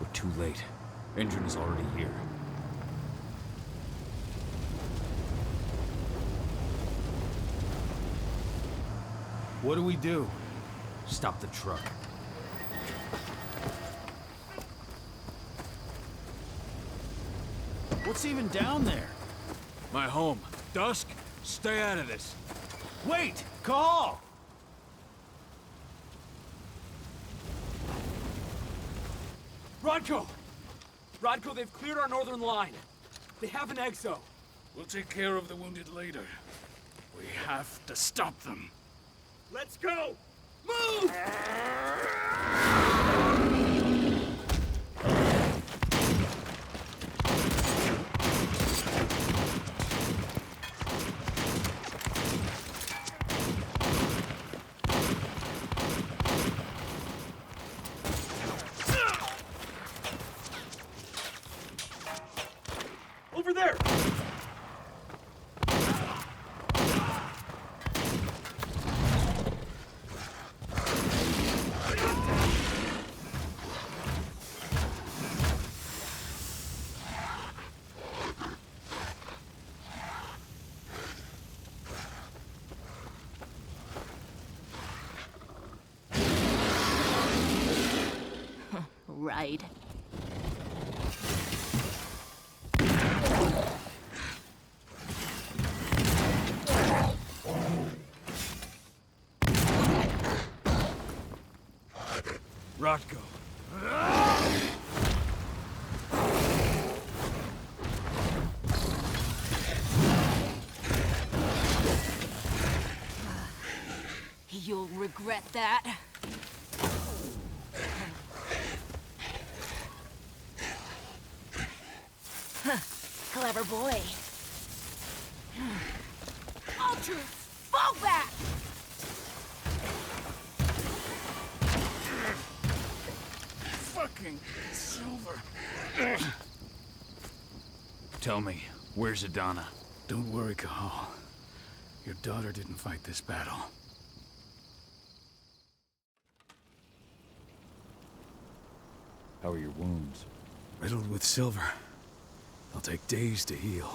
We're too late. Engine is already here. What do we do? Stop the truck. What's even down there? My home. Dusk, stay out of this. Wait! Call! Rodko! Rodko, they've cleared our northern line. They have an exo. We'll take care of the wounded later. We have to stop them. Let's go! Move! Over there! Right. Rodko. You'll regret that. Clever boy. Ultra, fall back! Fucking Silver. Tell me, where's Adana? Don't worry, Cahal. Your daughter didn't fight this battle. How are your wounds? Riddled with silver. They'll take days to heal.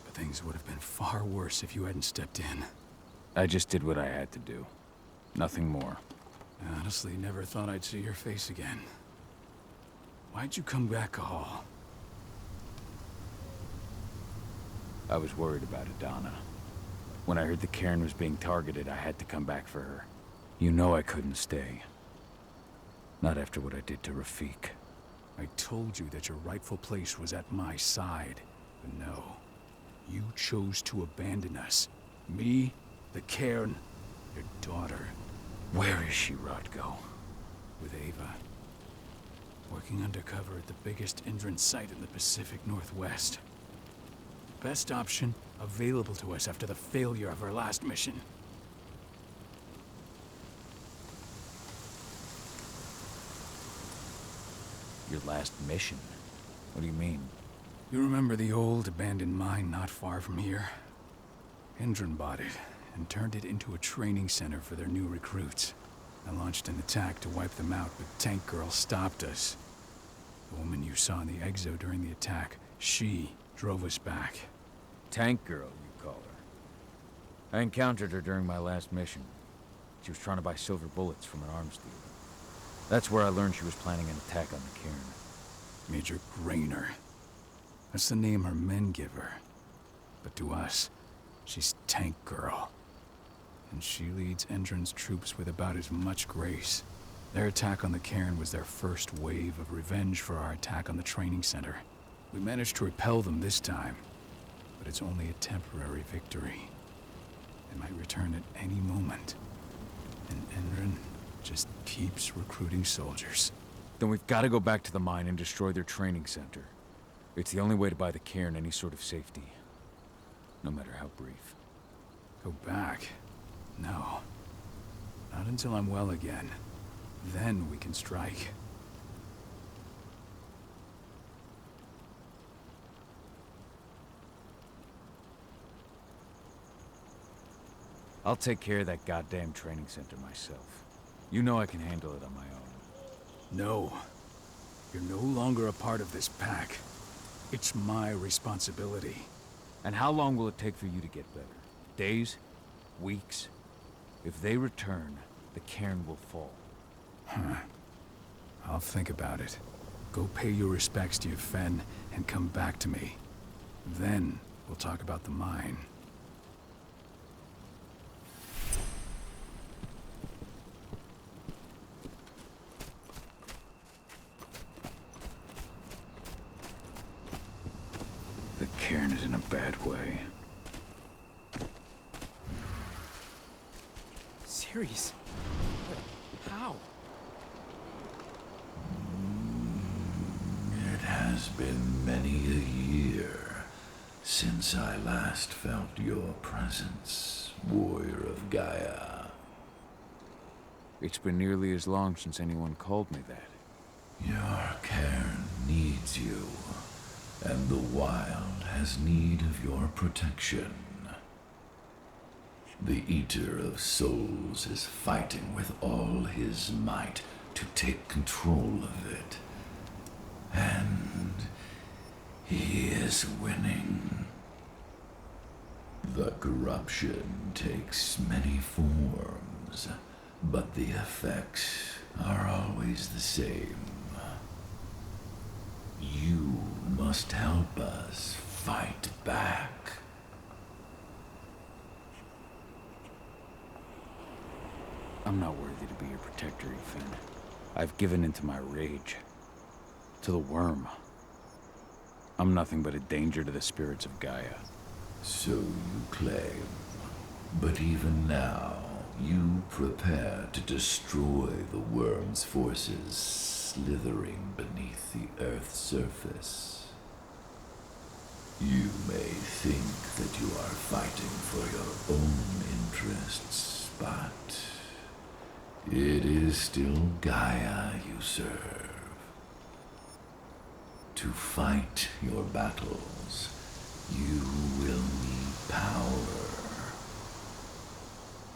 But things would have been far worse if you hadn't stepped in. I just did what I had to do. Nothing more. I honestly never thought I'd see your face again. Why'd you come back, Cahal? I was worried about Adana. When I heard the cairn was being targeted, I had to come back for her. You know I couldn't stay. Not after what I did to Rafik. I told you that your rightful place was at my side. But no. You chose to abandon us. Me, the cairn, your daughter. Where is she, Rodko? With Ava. Working undercover at the biggest Endron site in the Pacific Northwest. Best option available to us after the failure of our last mission. Your last mission? What do you mean? You remember the old abandoned mine not far from here? Endron bought it and turned it into a training center for their new recruits. I launched an attack to wipe them out, but Tank Girl stopped us. The woman you saw in the exo during the attack, she drove us back. Tank Girl, you call her. I encountered her during my last mission. She was trying to buy silver bullets from an arms dealer. That's where I learned she was planning an attack on the cairn. Major Grainer. That's the name her men give her. But to us, she's Tank Girl. And she leads Endron's troops with about as much grace. Their attack on the cairn was their first wave of revenge for our attack on the training center. We managed to repel them this time, but it's only a temporary victory. They might return at any moment. And Endron just keeps recruiting soldiers. Then we've got to go back to the mine and destroy their training center. It's the only way to buy the cairn any sort of safety. No matter how brief. Go back? No. Not until I'm well again. Then we can strike. I'll take care of that goddamn training center myself. You know I can handle it on my own. No. You're no longer a part of this pack. It's my responsibility. And how long will it take for you to get better? Days? Weeks? If they return, the cairn will fall. I'll think about it. Go pay your respects to your Fen and come back to me. Then we'll talk about the mine. The cairn is in a bad way. Series? How? It has been many a year since I last felt your presence, warrior of Gaia. It's been nearly as long since anyone called me that. Your cairn needs you, and the wild has need of your protection. The Eater of Souls is fighting with all his might to take control of it. And he is winning. The corruption takes many forms, but the effects are always the same. You must help us fight back. I'm not worthy to be your protector, Ethan. I've given in to my rage. To the worm. I'm nothing but a danger to the spirits of Gaia. So you claim. But even now, you prepare to destroy the worm's forces slithering beneath the Earth's surface. You may think that you are fighting for your own interests, but it is still Gaia you serve. To fight your battles, you will need power.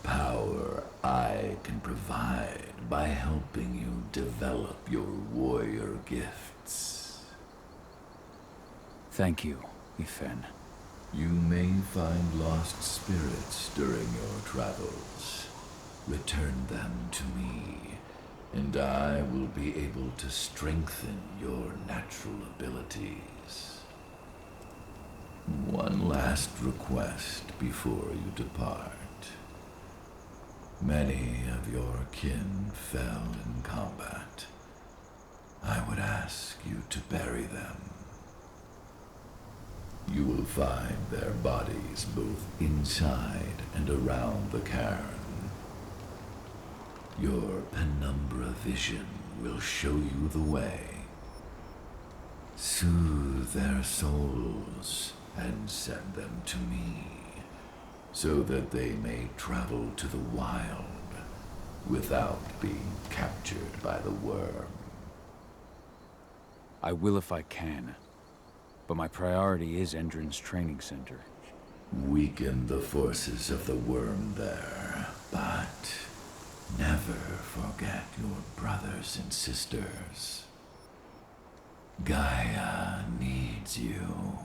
Power I can provide by helping you develop your warrior gifts. Thank you, Ethan. You may find lost spirits during your travels. Return them to me, and I will be able to strengthen your natural abilities. One last request before you depart. Many of your kin fell in combat. I would ask you to bury them. You will find their bodies both inside and around the cairn. Your penumbra vision will show you the way. Soothe their souls and send them to me, so that they may travel to the wild without being captured by the worm. I will if I can, but my priority is Endron's training center. Weaken the forces of the worm there, but never forget your brothers and sisters. Gaia needs you.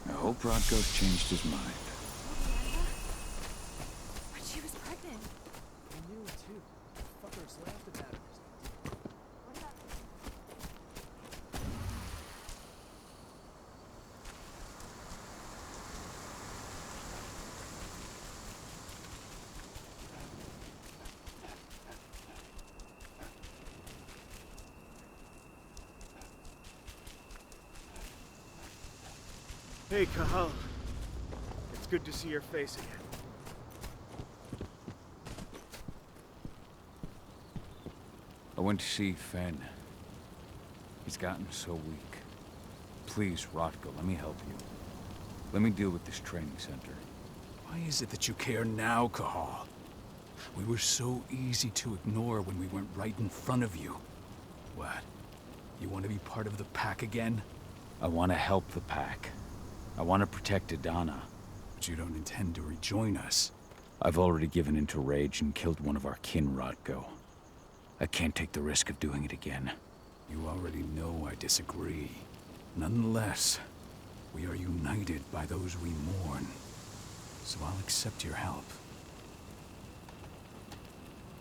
I hope Rodko's changed his mind. But she was pregnant. I knew it too. Fuckers laughed at that. Hey, Cahal. It's good to see your face again. I went to see Fen. He's gotten so weak. Please, Rodko, let me help you. Let me deal with this training center. Why is it that you care now, Cahal? We were so easy to ignore when we went right in front of you. What? You want to be part of the pack again? I want to help the pack. I want to protect Adana. But you don't intend to rejoin us. I've already given in to rage and killed one of our kin, Rodko. I can't take the risk of doing it again. You already know I disagree. Nonetheless, we are united by those we mourn. So I'll accept your help.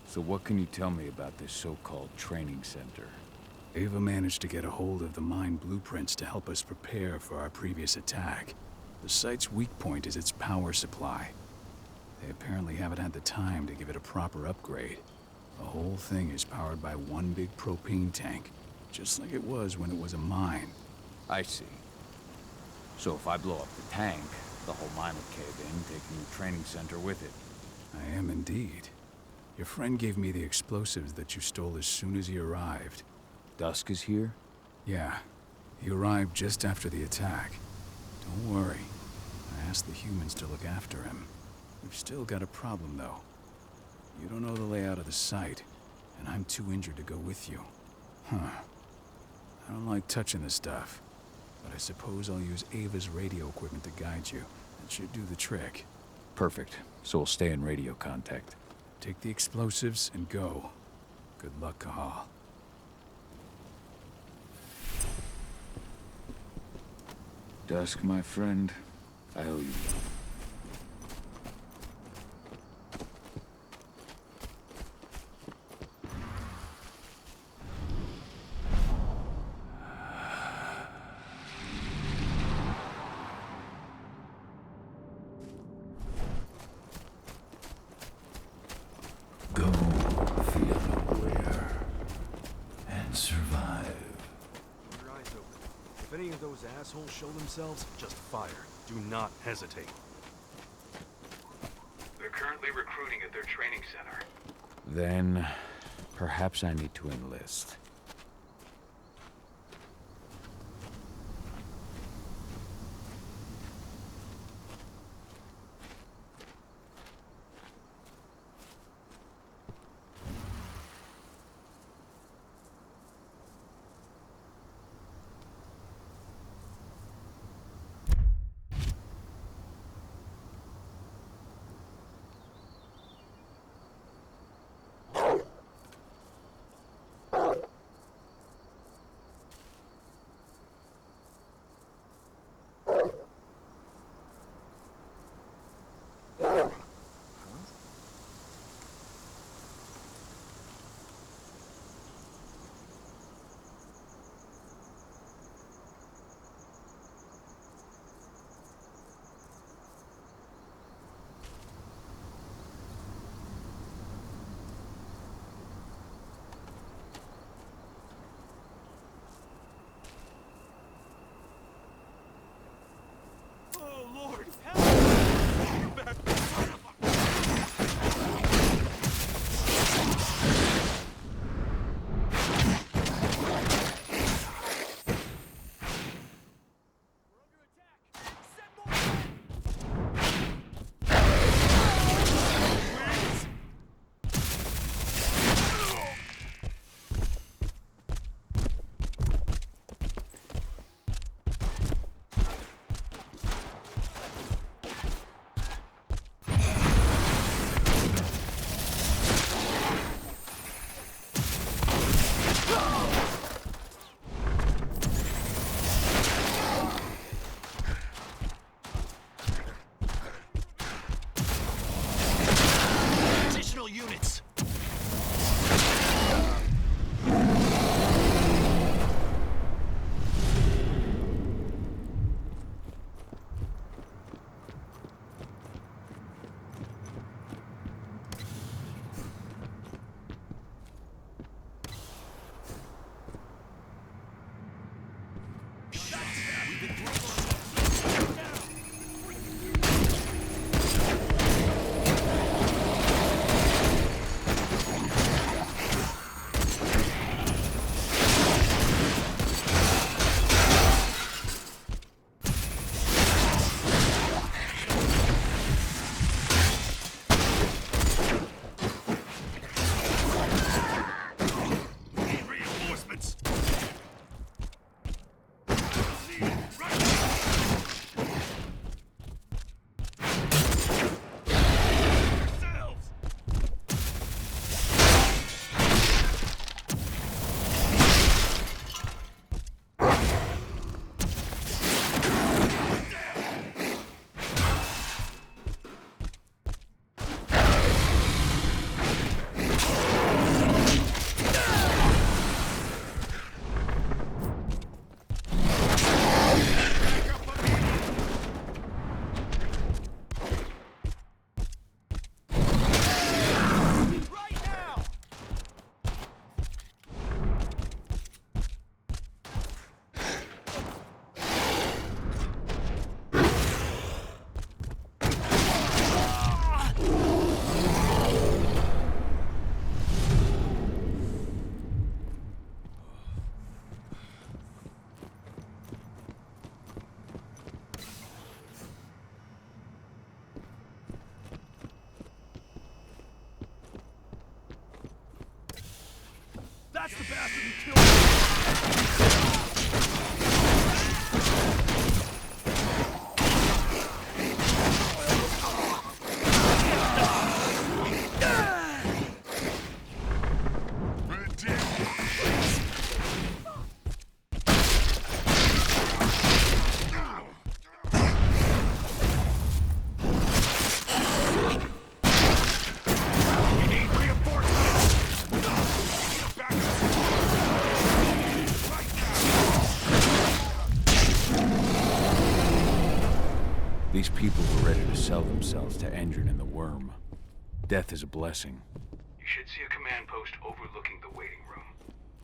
So what can you tell me about this so-called training center? Ava managed to get a hold of the mine blueprints to help us prepare for our previous attack. The site's weak point is its power supply. They apparently haven't had the time to give it a proper upgrade. The whole thing is powered by one big propane tank, just like it was when it was a mine. I see. So if I blow up the tank, the whole mine will cave in, taking the training center with it. I am indeed. Your friend gave me the explosives that you stole as soon as he arrived. Dusk is here? Yeah, he arrived just after the attack. Don't worry. I asked the humans to look after him. We've still got a problem, though. You don't know the layout of the site, and I'm too injured to go with you. Huh. I don't like touching this stuff, but I suppose I'll use Ava's radio equipment to guide you. That should do the trick. Perfect. So we'll stay in radio contact. Take the explosives and go. Good luck, Cahal. Dusk, my friend, I owe you one. Go feel aware and survive. Keep your eyes open. If any of those assholes show themselves, just fire. Do not hesitate. They're currently recruiting at their training center. Then, perhaps I need to enlist. That's the bastard who killed me! These people were ready to sell themselves to Endron and the Worm. Death is a blessing. You should see a command post overlooking the waiting room.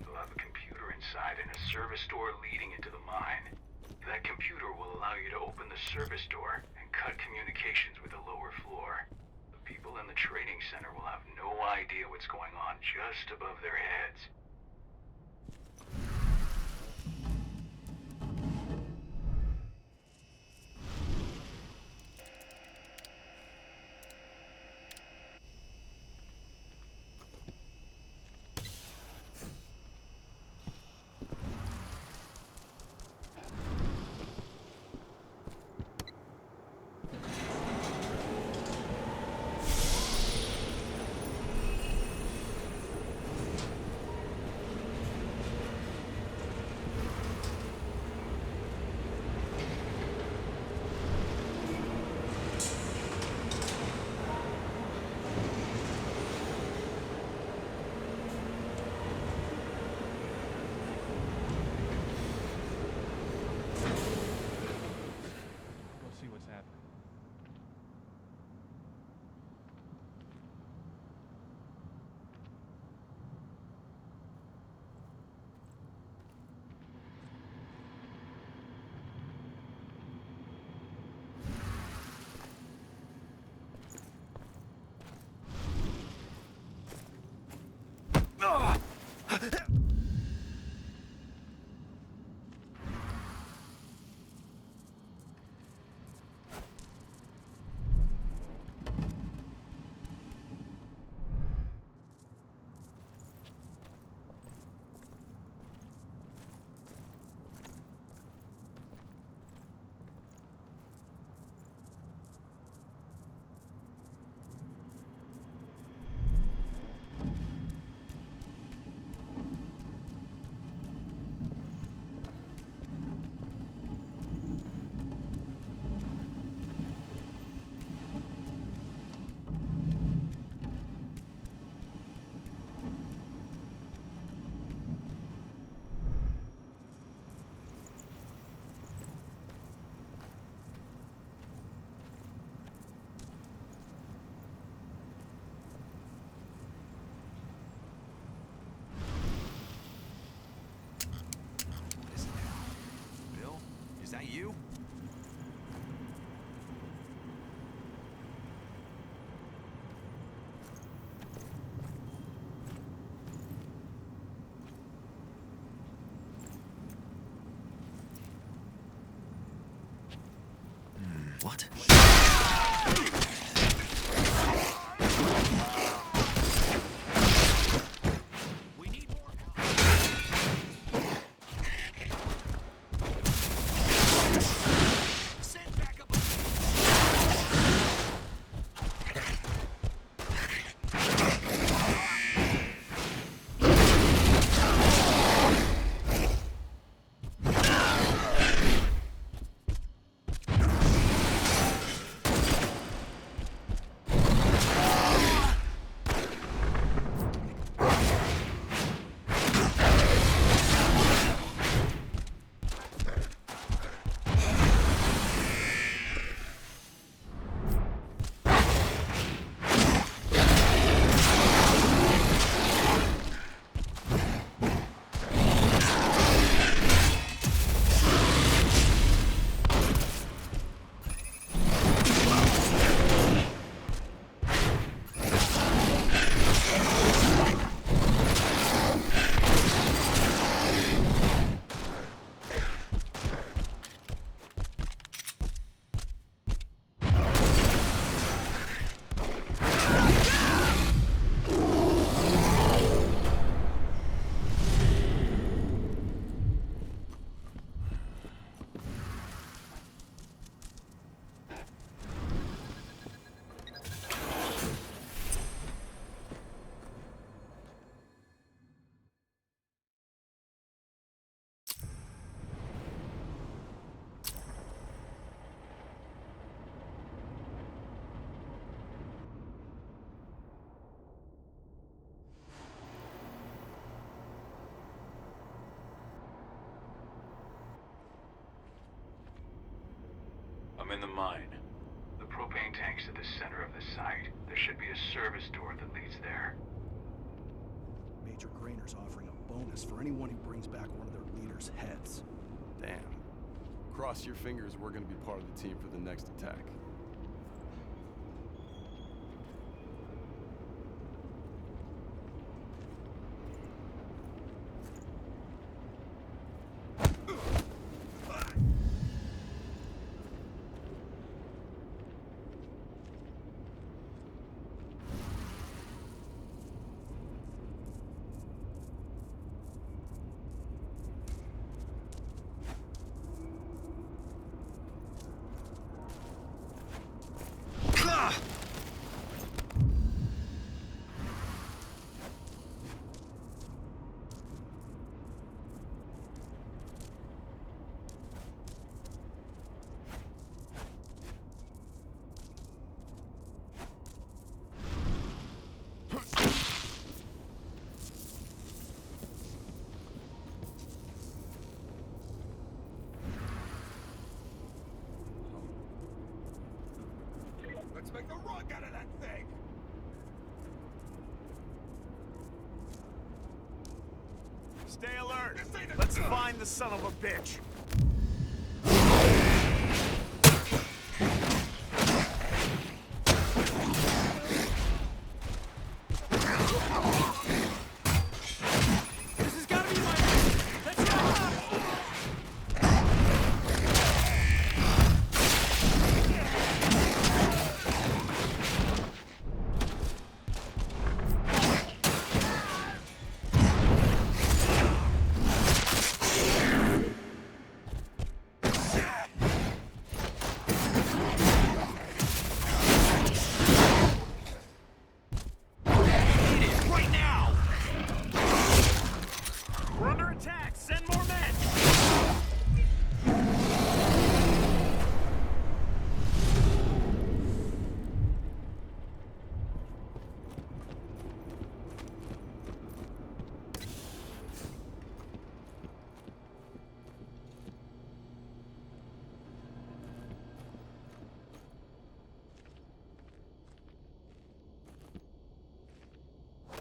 You'll have a computer inside and a service door leading into the mine. That computer will allow you to open the service door and cut communications with the lower floor. The people in the training center will have no idea what's going on just above their heads. Is that you? What? in the mine? The propane tank's at the center of the site. There should be a service door that leads there. Major Grainer's offering a bonus for anyone who brings back one of their leaders' heads. Damn. Cross your fingers we're gonna be part of the team for the next attack. Let's make a run out of that thing! Stay alert! Let's find the son of a bitch! This has got to be my man. Let's go! We're under attack! Send more men!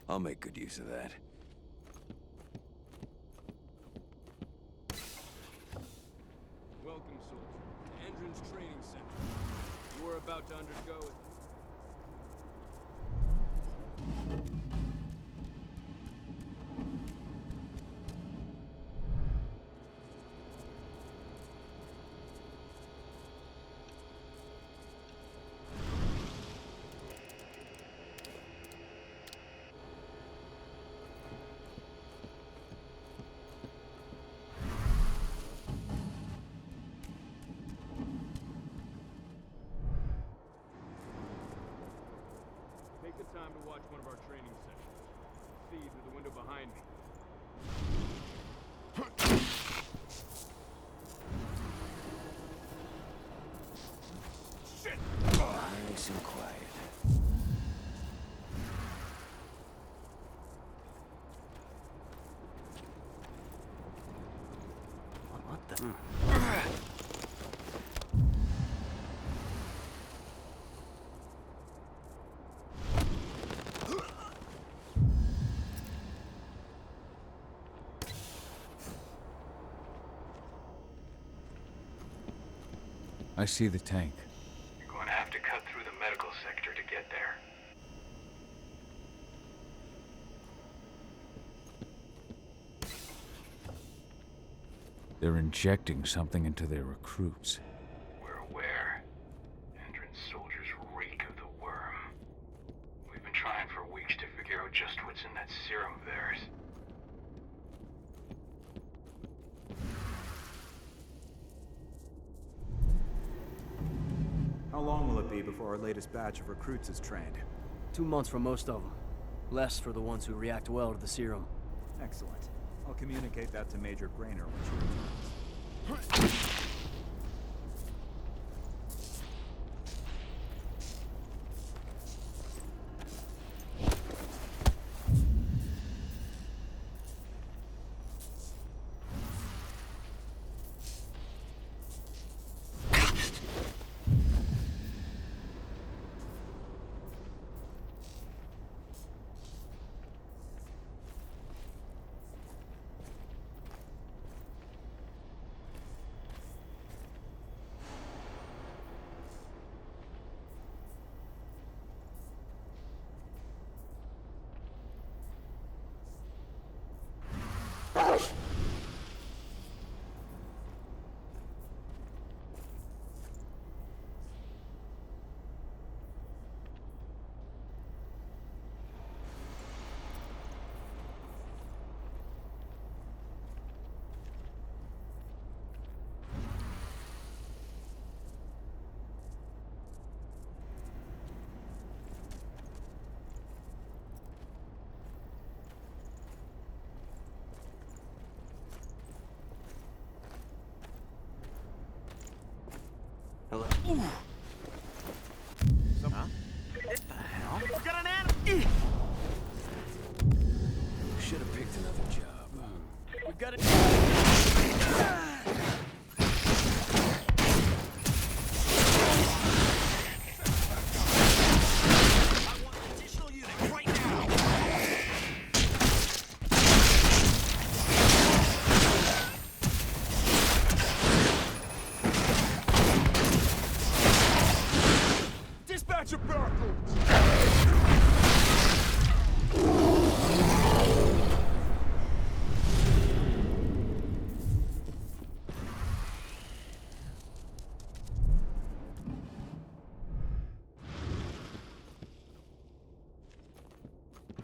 I'll make good use of that. Welcome, soldier, to Endron's training center. You are about to undergo it. Take the time to watch one of our training sessions. See through the window behind me. Shit! Nice and quiet. What the? I see the tank. You're going to have to cut through the medical sector to get there. They're injecting something into their recruits. We're aware. Endron's soldiers reek of the worm. We've been trying for weeks to figure out just what's in that serum of theirs. How long will it be before our latest batch of recruits is trained? 2 months for most of them. Less for the ones who react well to the serum. Excellent. I'll communicate that to Major Grainer when she returns. Huh? What the hell? We got an animal! Should have picked another job. We've got it.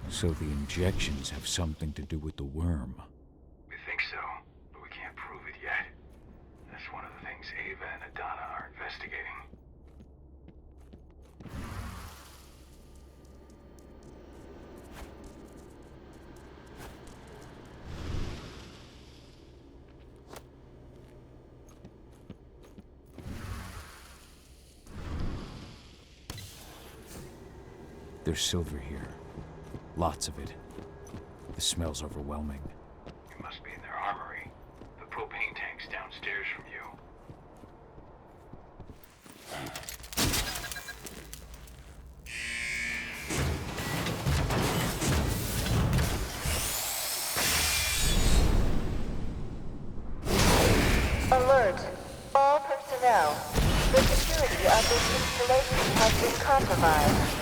So the injections have something to do with the worm. We think so, but we can't prove it yet. That's one of the things Ava and Adana are investigating. There's silver here. Lots of it. The smell's overwhelming. You must be in their armory. The propane tank's downstairs from you. Alert! All personnel. The security of this installation has been compromised.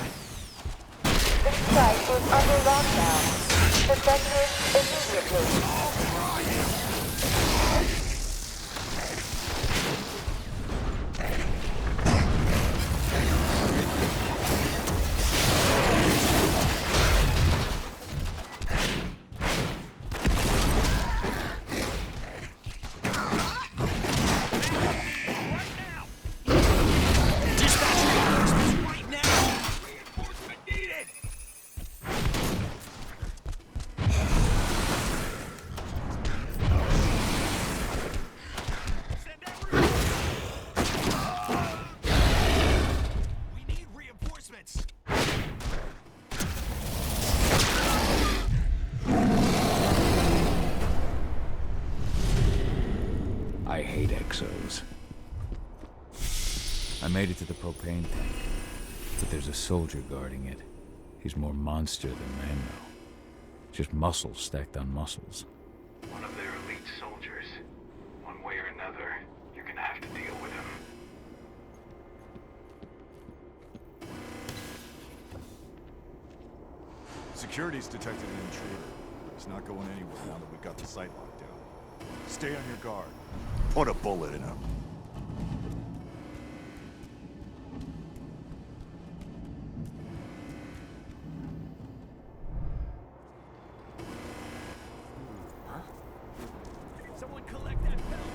The site is under lockdown. Defend it immediately. I hate exos. I made it to the propane tank, but there's a soldier guarding it. He's more monster than man, though. Just muscles stacked on muscles. One of their elite soldiers. One way or another, you're gonna have to deal with him. Security's detected an intruder. He's not going anywhere now that we've got the site locked down. Stay on your guard. Put a bullet in him. Someone collect that belt!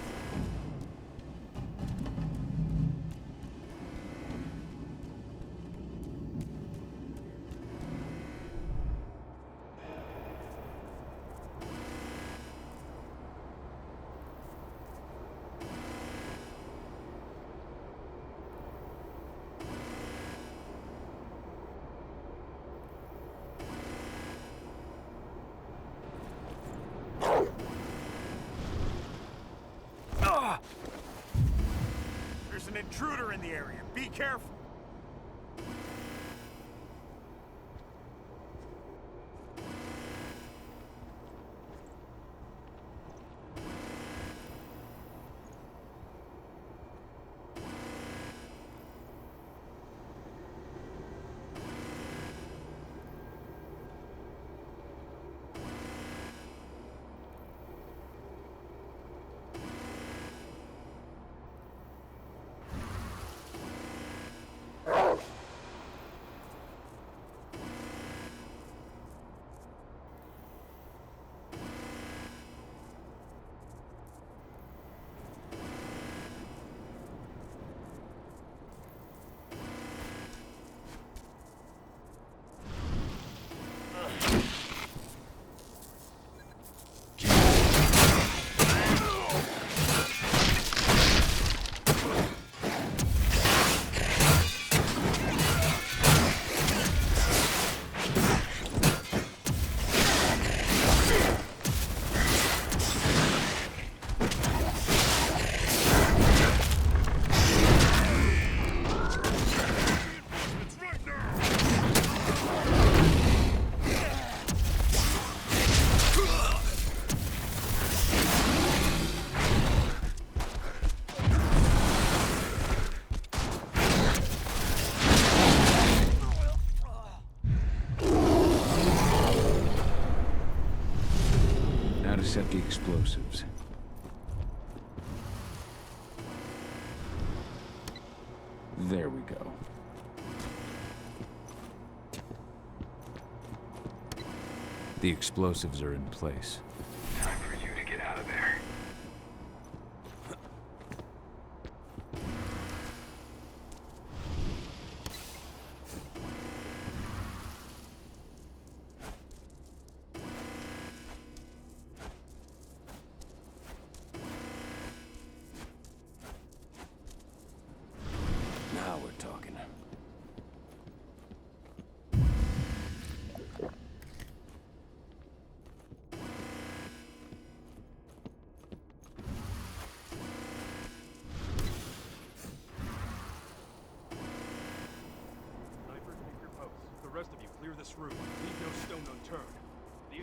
There's an intruder in the area. Be careful. except the explosives. There we go. The explosives are in place. Time for you to get out of there. Now we're talking. Snipers, take your posts. The rest of you, clear this room. Leave no stone unturned. The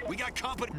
We got company.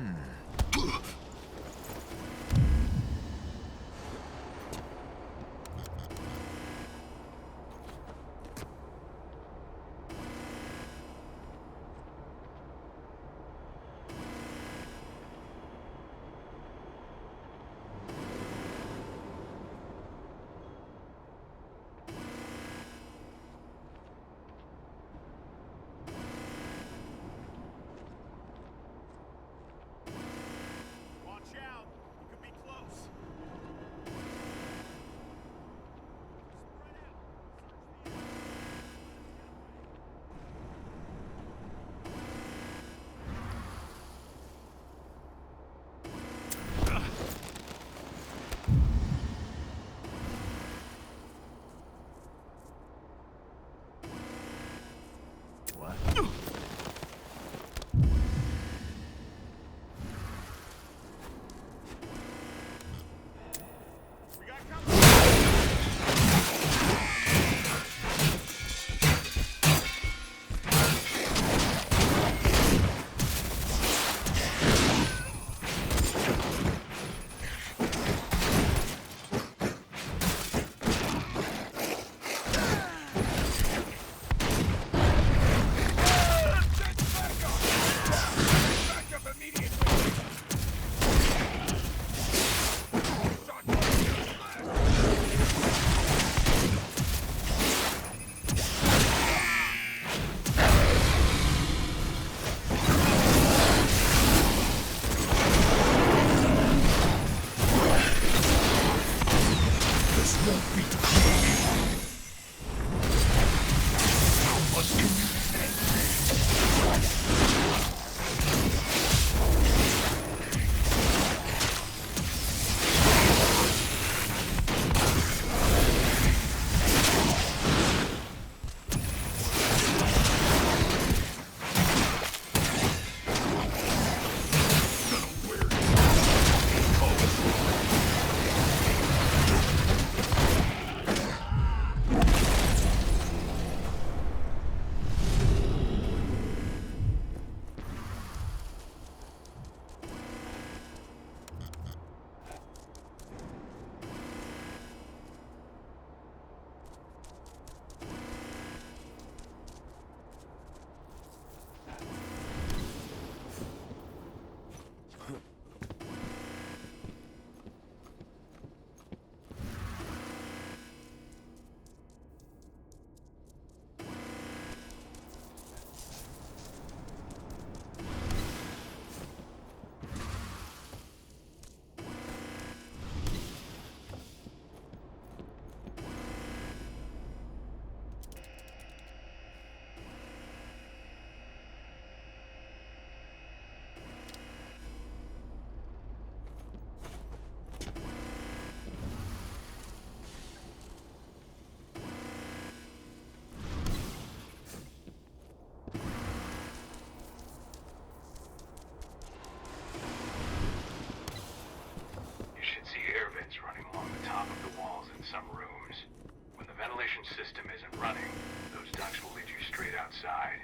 inside.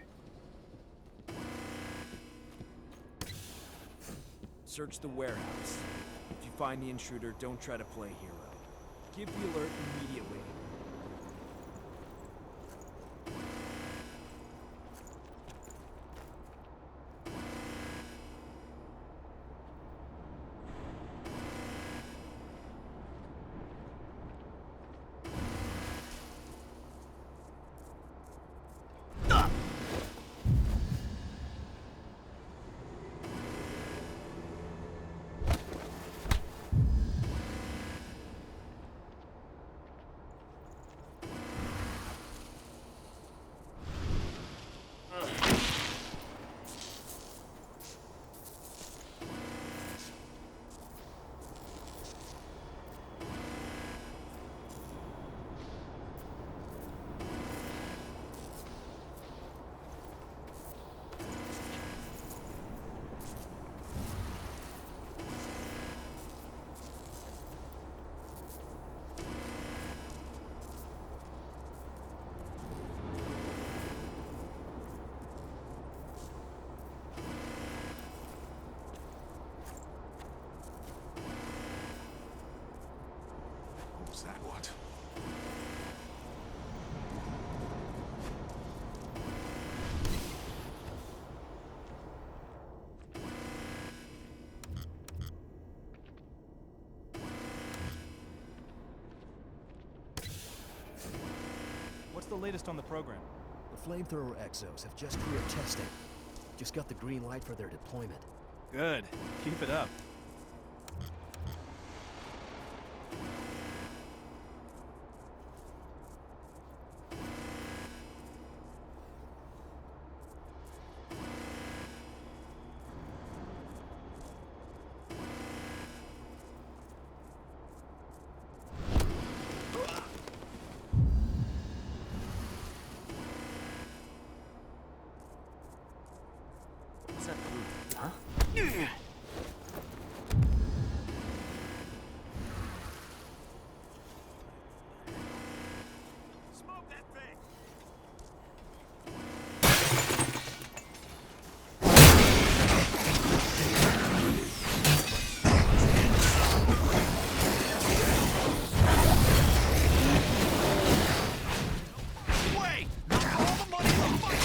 Search the warehouse. If you find the intruder, don't try to play hero. Give the alert immediately. What was that? What? What's the latest on the program? The flamethrower exos have just cleared testing. Just got the green light for their deployment. Good. Keep it up. What's that blue? Huh? Smoke that thing! Wait! Not all the money in the fight!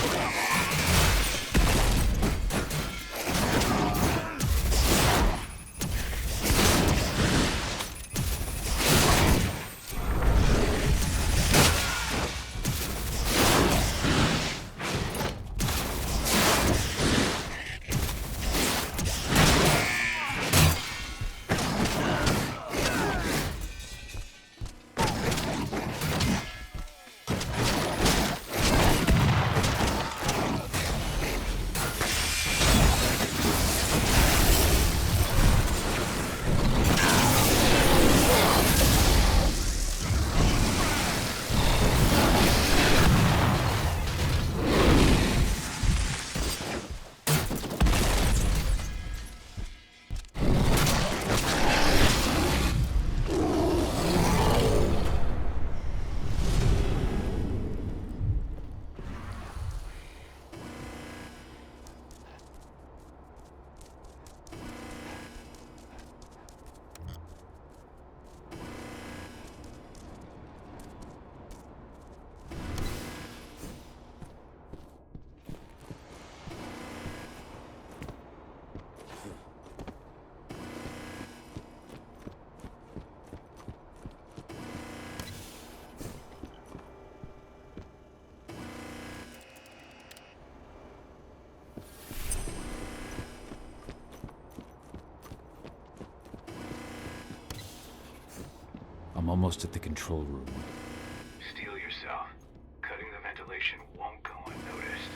I'm almost at the control room. Steel yourself. Cutting the ventilation won't go unnoticed.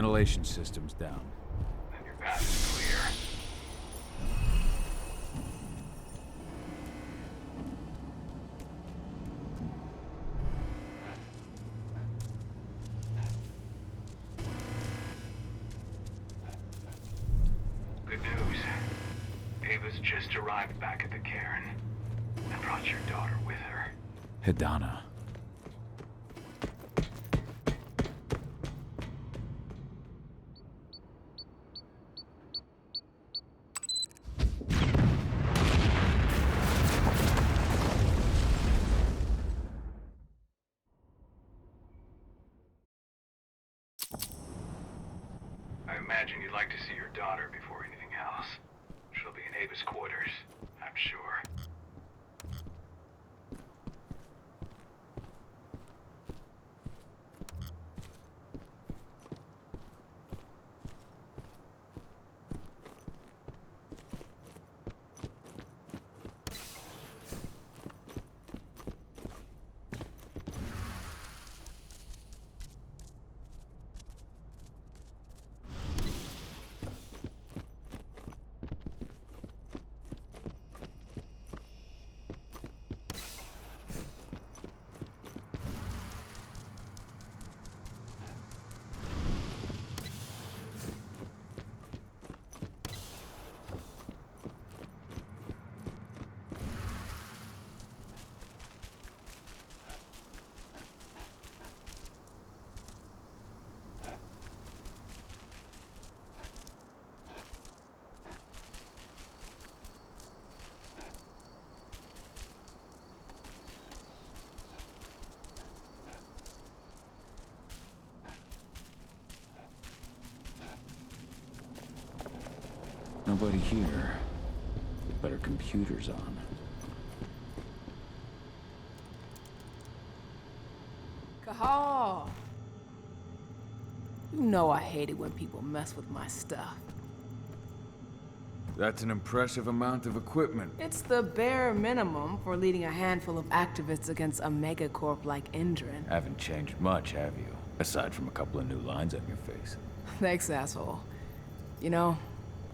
ventilation system's down. Then your path is clear. Good news. Ava's just arrived back at the cairn and brought your daughter with her. Hidana. I imagine you'd like to see your daughter before anything else. She'll be in Ava's quarters, I'm sure. Nobody here. But her computer's on. Cahal! You know I hate it when people mess with my stuff. That's an impressive amount of equipment. It's the bare minimum for leading a handful of activists against a megacorp like Endrin. Haven't changed much, have you? Aside from a couple of new lines on your face. Thanks, asshole. You know,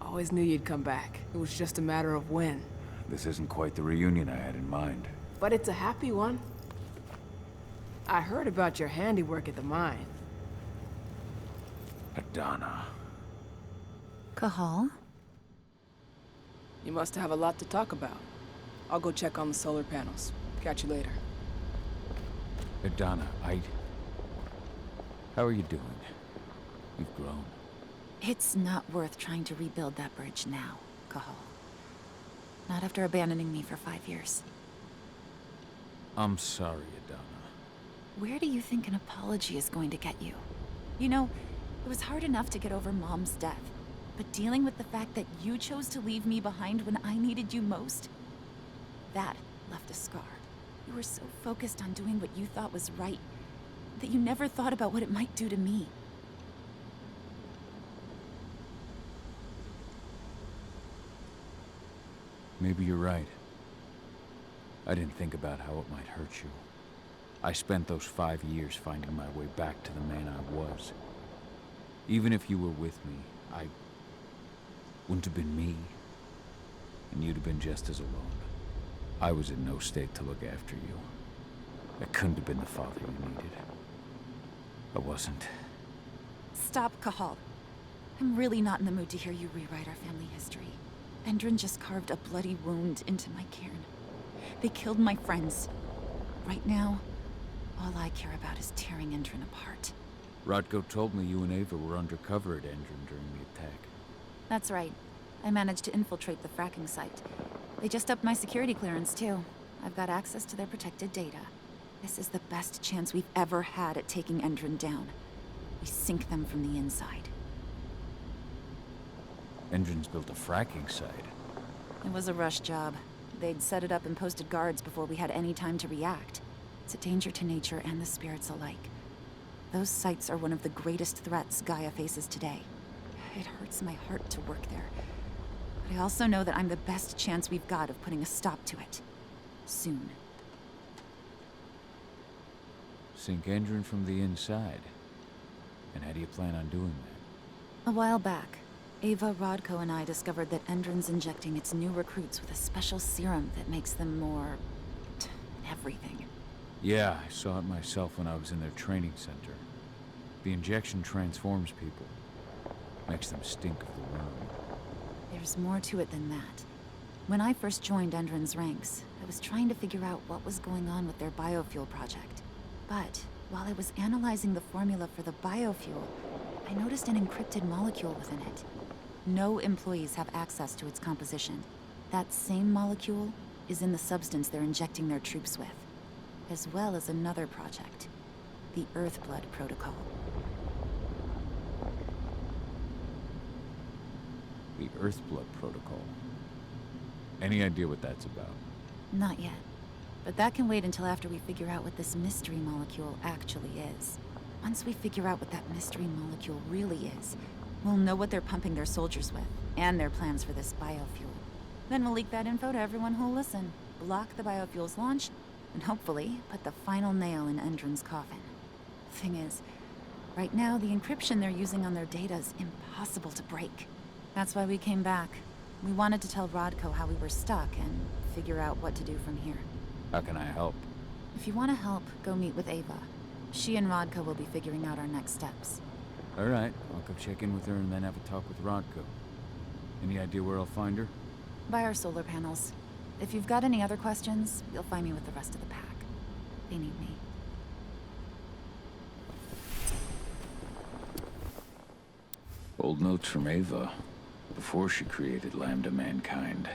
I always knew you'd come back. It was just a matter of when. This isn't quite the reunion I had in mind. But it's a happy one. I heard about your handiwork at the mine. Hidana. Cahal? You must have a lot to talk about. I'll go check on the solar panels. Catch you later. Hidana, how are you doing? You've grown. It's not worth trying to rebuild that bridge now, Cahal. Not after abandoning me for 5 years. I'm sorry, Hidana. Where do you think an apology is going to get you? You know, it was hard enough to get over Mom's death. But dealing with the fact that you chose to leave me behind when I needed you most, that left a scar. You were so focused on doing what you thought was right, that you never thought about what it might do to me. Maybe you're right. I didn't think about how it might hurt you. I spent those 5 years finding my way back to the man I was. Even if you were with me, I wouldn't have been me, and you'd have been just as alone. I was in no state to look after you. I couldn't have been the father you needed. I wasn't. Stop, Cahal. I'm really not in the mood to hear you rewrite our family history. Endrin just carved a bloody wound into my cairn. They killed my friends. Right now, all I care about is tearing Endrin apart. Rodko told me you and Ava were undercover at Endrin during the attack. That's right. I managed to infiltrate the fracking site. They just upped my security clearance, too. I've got access to their protected data. This is the best chance we've ever had at taking Endrin down. We sink them from the inside. Endrin's built a fracking site. It was a rush job. They'd set it up and posted guards before we had any time to react. It's a danger to nature and the spirits alike. Those sites are one of the greatest threats Gaia faces today. It hurts my heart to work there. But I also know that I'm the best chance we've got of putting a stop to it. Soon. Sink Endrin from the inside. And how do you plan on doing that? A while back, Ava, Rodko, and I discovered that Endron's injecting its new recruits with a special serum that makes them more... everything. Yeah, I saw it myself when I was in their training center. The injection transforms people. Makes them stink of the worm. There's more to it than that. When I first joined Endron's ranks, I was trying to figure out what was going on with their biofuel project. But while I was analyzing the formula for the biofuel, I noticed an encrypted molecule within it. No employees have access to its composition. That same molecule is in the substance they're injecting their troops with, as well as another project, the Earthblood Protocol. The Earthblood Protocol. Any idea what that's about? Not yet. But that can wait until after we figure out what this mystery molecule actually is. Once we figure out what that mystery molecule really is, we'll know what they're pumping their soldiers with, and their plans for this biofuel. Then we'll leak that info to everyone who'll listen, block the biofuel's launch, and hopefully put the final nail in Endron's coffin. Thing is, right now the encryption they're using on their data is impossible to break. That's why we came back. We wanted to tell Rodko how we were stuck and figure out what to do from here. How can I help? If you want to help, go meet with Ava. She and Rodko will be figuring out our next steps. All right, I'll go check in with her and then have a talk with Rodko. Any idea where I'll find her? By our solar panels. If you've got any other questions, you'll find me with the rest of the pack. They need me. Old notes from Ava, before she created Lambda Mankind.